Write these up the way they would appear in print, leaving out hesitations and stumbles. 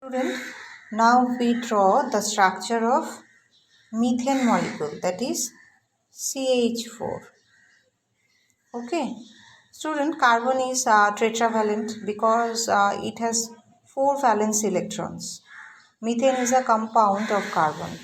Student, now we draw the structure of methane molecule, that is CH4. Okay. Student, carbon is tetravalent because it has 4 valence electrons. Methane is a compound of carbon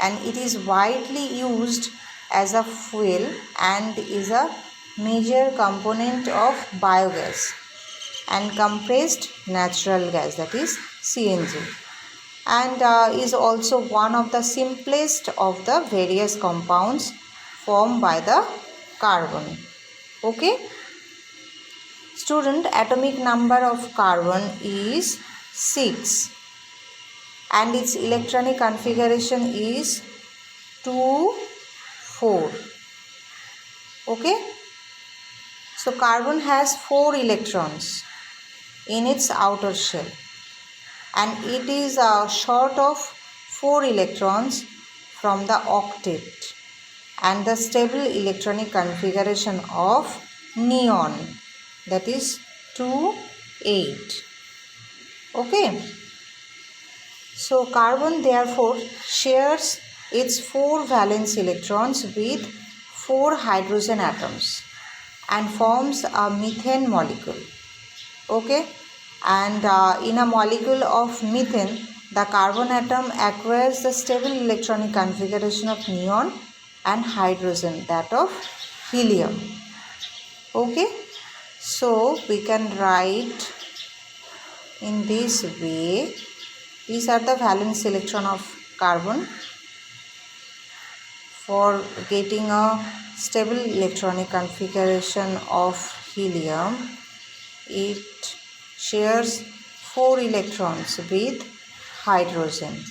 and it is widely used as a fuel and is a major component of biogas and compressed natural gas, that is CNG, and is also one of the simplest of the various compounds formed by the carbon. Okay. Student, atomic number of carbon is 6 and its electronic configuration is 2 4. Okay. So carbon has 4 electrons in its outer shell and it is short of 4 electrons from the octet, and the stable electronic configuration of neon, that is 2 8. Okay. So carbon therefore shares its 4 valence electrons with 4 hydrogen atoms and forms a methane molecule. Okay. And in a molecule of methane, the carbon atom acquires the stable electronic configuration of neon and hydrogen, that of helium. Okay. So we can write in this way. These are the valence electron of carbon. For getting a stable electronic configuration of helium, it shares 4 electrons with hydrogen.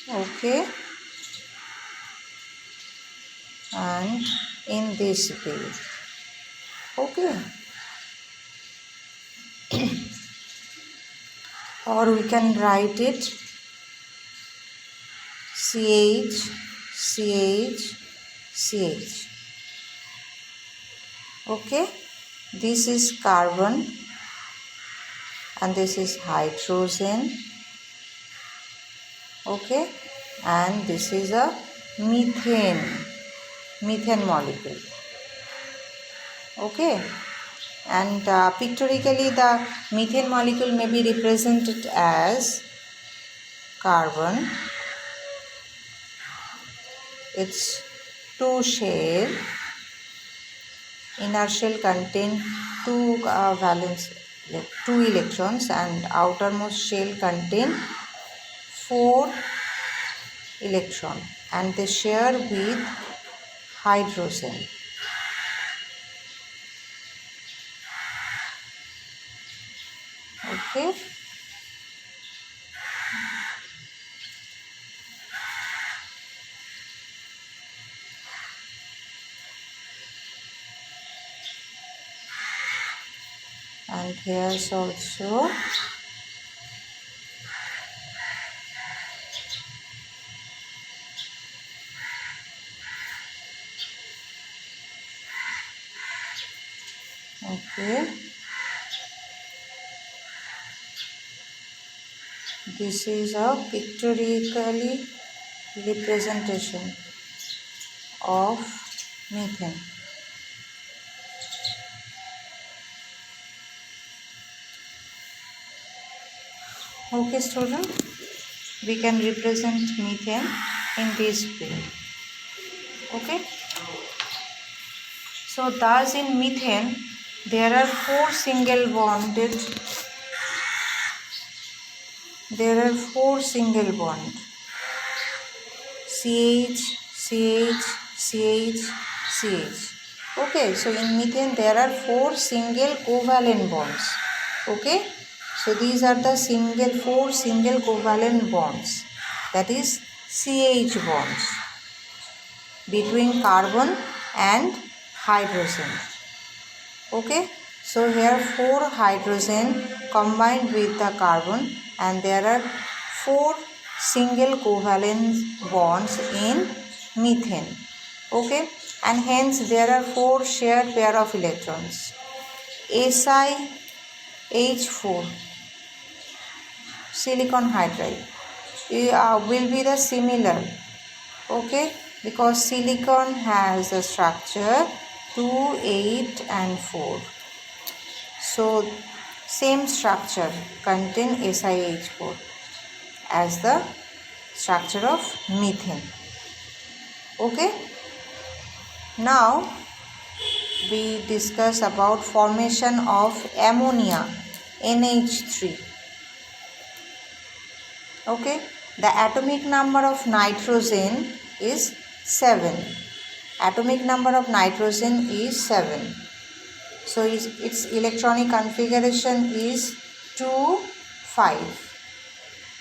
Okay. And in this way. Okay. Or we can write it CH, CH, CH. Okay. This is carbon and this is hydrogen. Okay. And this is a methane molecule. Okay. And pictorially the methane molecule may be represented as carbon, its 2 shell, inner shell contain 2 electrons and outermost shell contain 4 electron, and they share with hydrogen. Okay. And here's also okay. This is a pictorially representation of methane. Okay, student, we can represent methane in this way. Okay. So thus in methane there are 4 single bond. CH, CH, CH, CH. Okay, so in methane there are 4 single covalent bonds. Okay, so these are the 4 single covalent bonds, that is CH bonds between carbon and hydrogen. Okay, so here 4 hydrogen combined with the carbon and there are 4 single covalent bonds in methane. Okay, and hence there are 4 shared pair of electrons. SiH4 silicon hydride will be the similar, okay, because silicon has the structure 2, 8 and 4. So same structure contain SiH4 as the structure of methane. Okay, now we discuss about formation of ammonia, NH3. Okay, the atomic number of nitrogen is 7. Atomic number of nitrogen is 7. So its electronic configuration is 2, 5.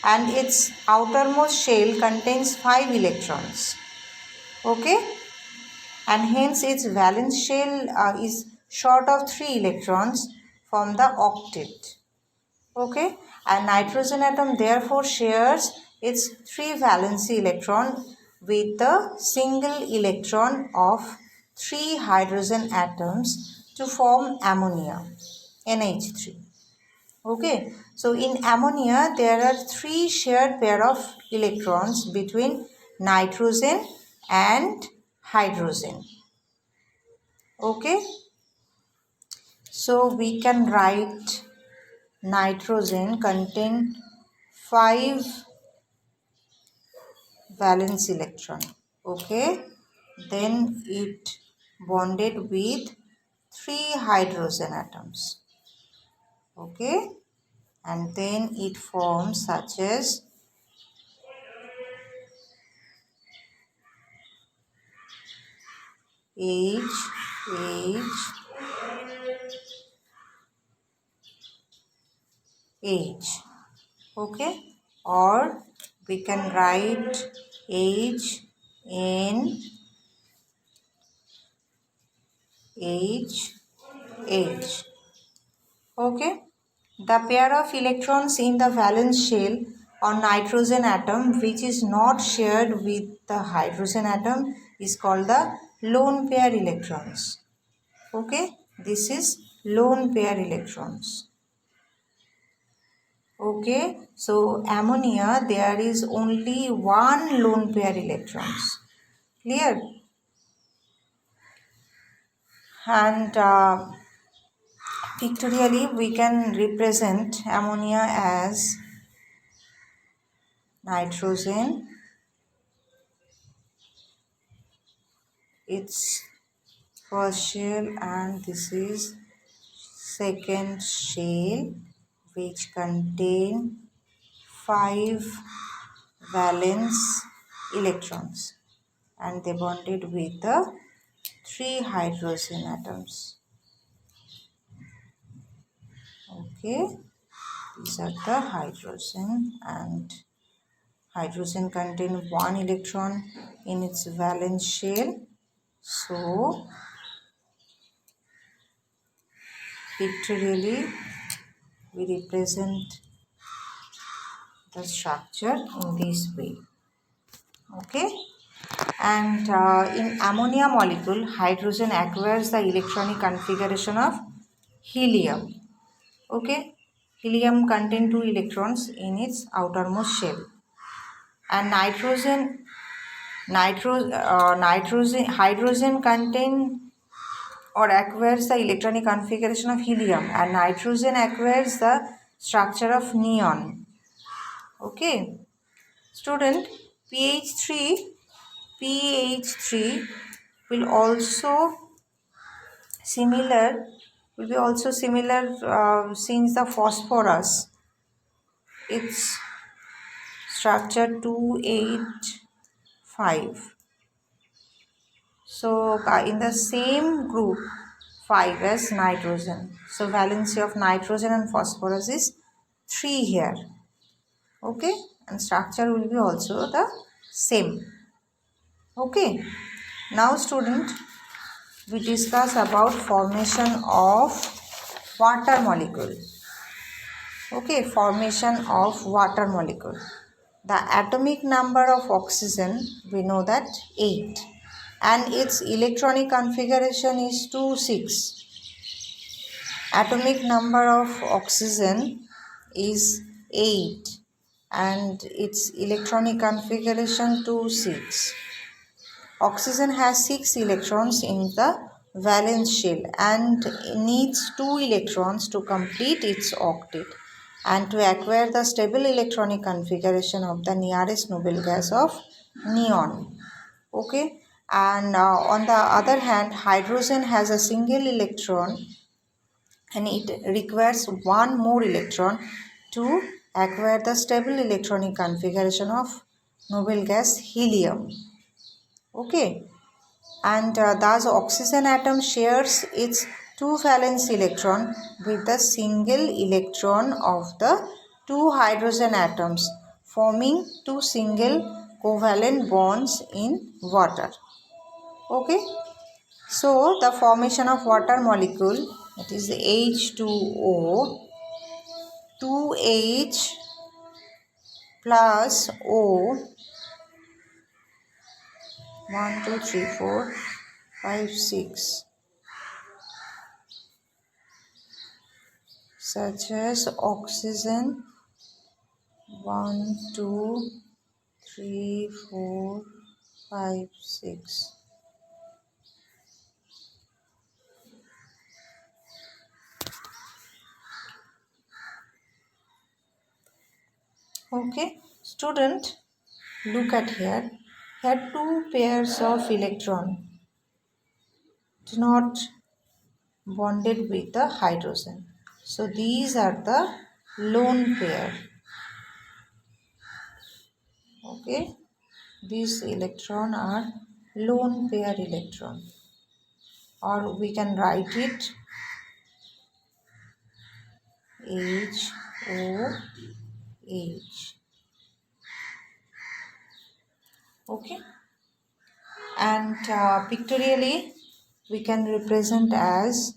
And its outermost shell contains 5 electrons. Okay, and hence its valence shell is short of 3 electrons from the octet. Okay, and nitrogen atom therefore shares its 3 valency electron with the single electron of 3 hydrogen atoms to form ammonia, NH3. Okay, so in ammonia there are 3 shared pair of electrons between nitrogen and hydrogen. Okay, so we can write nitrogen contain 5 valence electron. Okay, then it bonded with 3 hydrogen atoms. Okay, and then it forms such as H, okay, or we can write H, N, H, H. Okay, the pair of electrons in the valence shell on nitrogen atom which is not shared with the hydrogen atom is called the lone pair electrons. Okay, this is lone pair electrons. Okay, so ammonia there is only one lone pair electrons. Clear? And pictorially we can represent ammonia as nitrogen, its first shell, and this is second shell which contain 5 valence electrons and they bonded with the 3 hydrogen atoms. Okay, these are the hydrogen, and hydrogen contain 1 electron in its valence shell. So pictorially we represent the structure in this way. Okay, and in ammonia molecule hydrogen acquires the electronic configuration of helium. Okay, helium contains 2 electrons in its outermost shell, and hydrogen contain or acquires the electronic configuration of helium, and nitrogen acquires the structure of neon. Okay, student, pH3 will be also similar since the phosphorus, its structure 285. So in the same group 5 as nitrogen. So valency of nitrogen and phosphorus is 3 here. Okay, and structure will be also the same. Okay, now student, we discuss about formation of water molecule. Okay, formation of water molecule. The atomic number of oxygen, we know that 8, and its electronic configuration is 2, 6. Atomic number of oxygen is 8 and its electronic configuration 2,6. Oxygen has 6 electrons in the valence shell and needs 2 electrons to complete its octet and to acquire the stable electronic configuration of the nearest noble gas of neon. Okay, and on the other hand, hydrogen has a single electron and it requires one more electron to acquire the stable electronic configuration of noble gas helium. Okay, and thus oxygen atom shares its 2 valence electron with the single electron of the 2 hydrogen atoms, forming 2 single covalent bonds in water. Okay, so the formation of water molecule, that is H2O, 2H plus O, 1 2 3 4 5 6, such as oxygen 1 2 3 4 5 6. Okay, student, look at here. Here 2 pairs of electron do not bonded with the hydrogen. So these are the lone pair. Okay, these electron are lone pair electron, or we can write it HOH. Okay, and pictorially we can represent as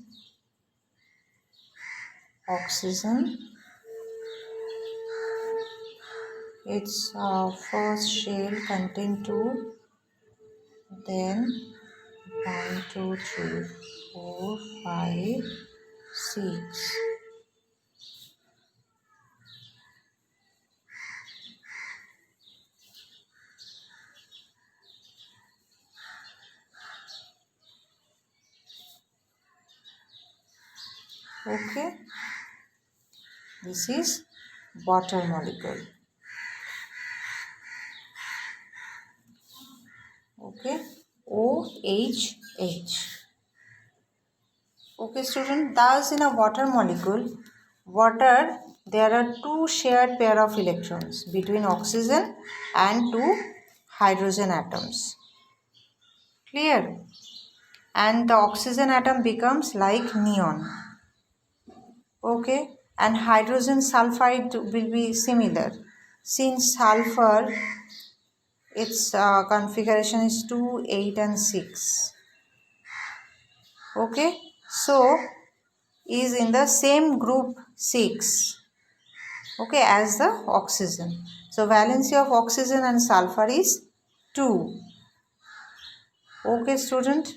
oxygen. Its first shell contain 2, then 1 2 3 4 5 6. Okay, this is water molecule. Okay, OH. Okay, student, thus in a water molecule, water, there are 2 shared pair of electrons between oxygen and 2 hydrogen atoms. Clear? And the oxygen atom becomes like neon. Okay, and hydrogen sulfide will be similar. Since sulfur, its configuration is 2, 8 and 6. Okay, so is in the same group 6, okay, as the oxygen. So valency of oxygen and sulfur is 2. Okay, student.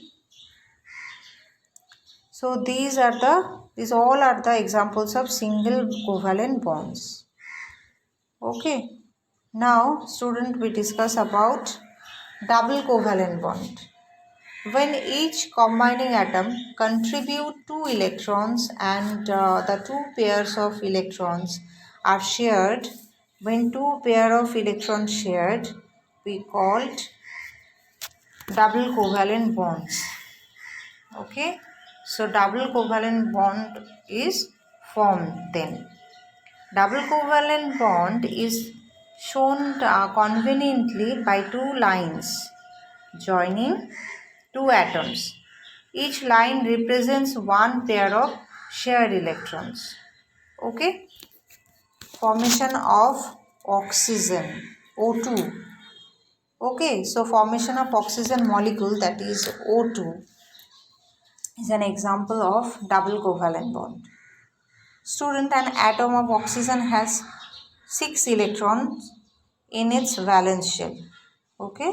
So these all are the examples of single covalent bonds. Okay, now student, we discuss about double covalent bond. When each combining atom contribute 2 electrons and the 2 pairs of electrons are shared, when 2 pair of electrons shared, we called double covalent bonds. Okay, so double covalent bond is formed then. Double covalent bond is shown conveniently by 2 lines joining 2 atoms. Each line represents 1 pair of shared electrons. Okay. Formation of oxygen, O2. Okay. So formation of oxygen molecule, that is O2, is an example of double covalent bond. Student, an atom of oxygen has 6 electrons in its valence shell. Okay.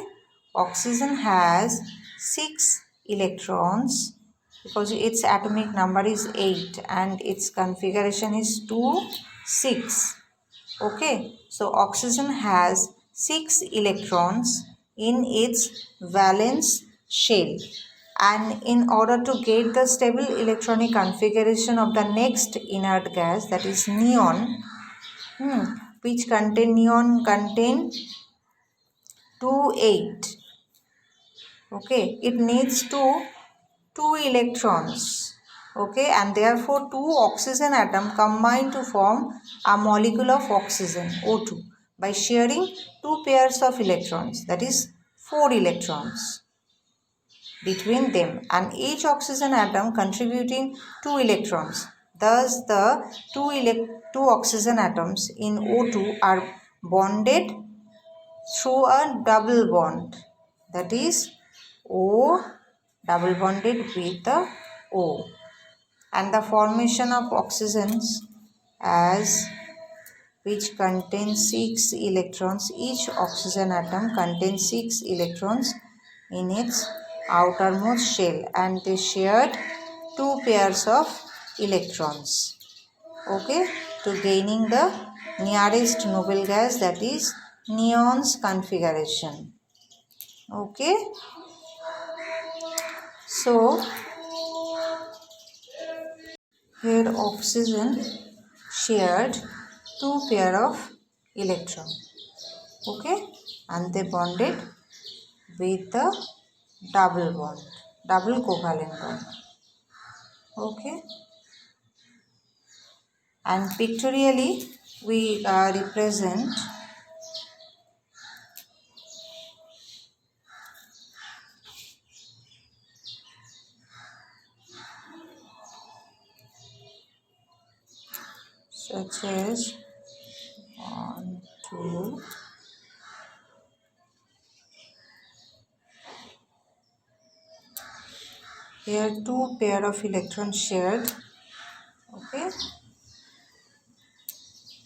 Oxygen has 6 electrons because its atomic number is 8 and its configuration is 2 6. Okay, so oxygen has 6 electrons in its valence shell, and in order to get the stable electronic configuration of the next inert gas, that is neon, which contain 2 8. Okay, it needs two electrons. Okay, and therefore two oxygen atom combine to form a molecule of oxygen, O2, by sharing two pairs of electrons, that is 4 electrons between them, and each oxygen atom contributing 2 electrons. Thus the two oxygen atoms in O2 are bonded through a double bond, that is O double bonded with the O, and the formation of oxygens as which contains 6 electrons. Each oxygen atom contains 6 electrons in its outermost shell, and they shared 2 pairs of electrons, okay, to gaining the nearest noble gas, that is neon's configuration. Okay, so here oxygen shared 2 pair of electron, okay, and they bonded with the double bond, double covalent bond, okay, and pictorially we represent such as 1 2 here 2 pair of electrons shared, okay,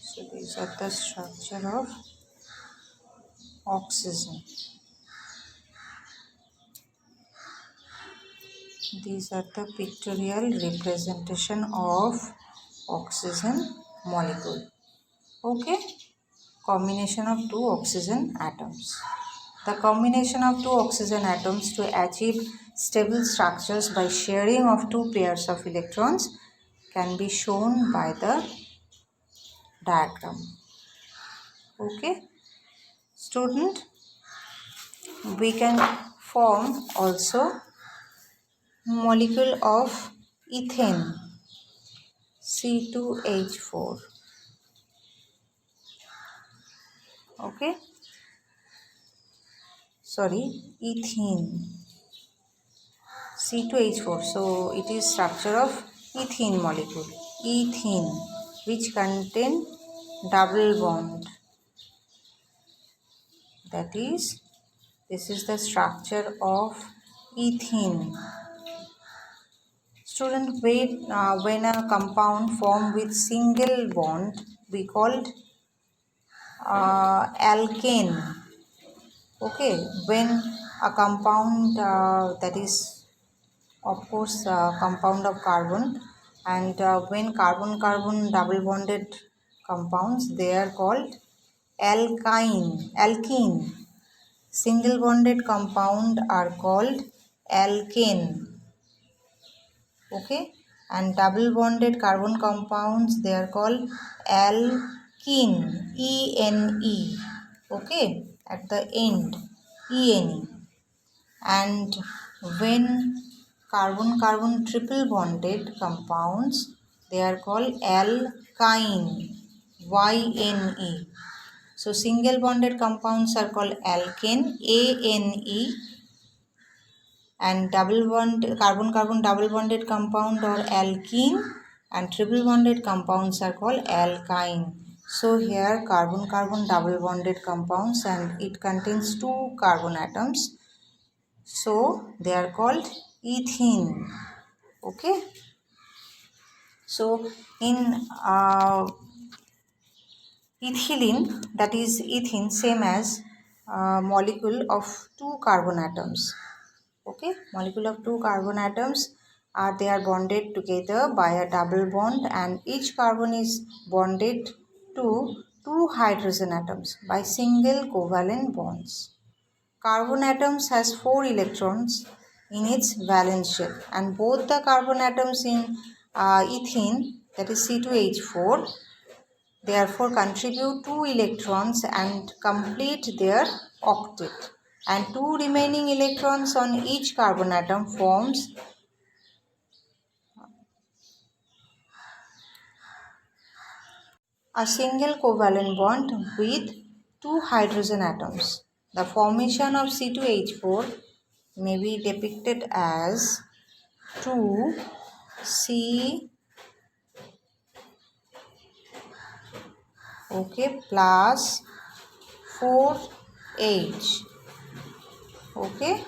so these are the structure of oxygen. These are the pictorial representation of oxygen molecule, okay, combination of two oxygen atoms. The combination of two oxygen atoms to achieve stable structures by sharing of two pairs of electrons can be shown by the diagram, okay. Student, we can form also molecule of ethane, C2H4, okay, sorry, ethene, C2H4. So it is structure of ethene molecule, ethene, which contain double bond, that is, this is the structure of ethene. Student, when a compound formed with single bond, we called alkane, okay. When a compound that is of course compound of carbon, and when carbon carbon double bonded compounds, they are called alkene. Single bonded compound are called alkane, okay, and double bonded carbon compounds, they are called alkene, ene, okay, at the end, ene. And when carbon carbon triple bonded compounds, they are called alkyne, yne. So single bonded compounds are called alkane, ane, and double bond carbon carbon double bonded compound or alkene, and triple bonded compounds are called alkyne. So here carbon carbon double bonded compounds, and it contains two carbon atoms, so they are called ethene, okay. So in ethylene, that is ethene, same as molecule of two carbon atoms, okay, molecule of two carbon atoms they are bonded together by a double bond, and each carbon is bonded to two hydrogen atoms by single covalent bonds. Carbon atoms has 4 electrons in its valence shell, and both the carbon atoms in ethene, that is C2H4, therefore contribute 2 electrons and complete their octet, and 2 remaining electrons on each carbon atom forms a single covalent bond with 2 hydrogen atoms. The formation of C2H4 may be depicted as 2C, okay, plus 4H, okay,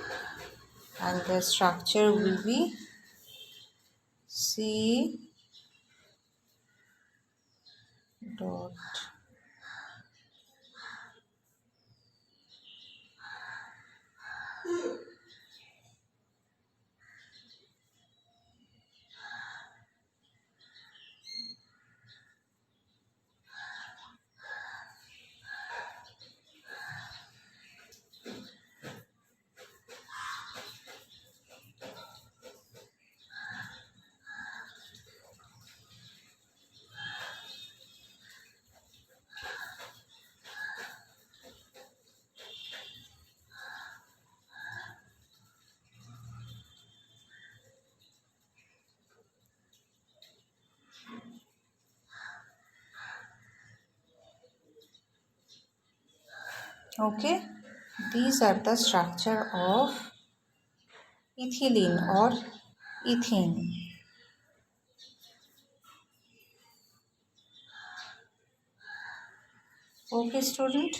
and the structure will be C dot. Okay, these are the structure of ethylene or ethene. Okay, student.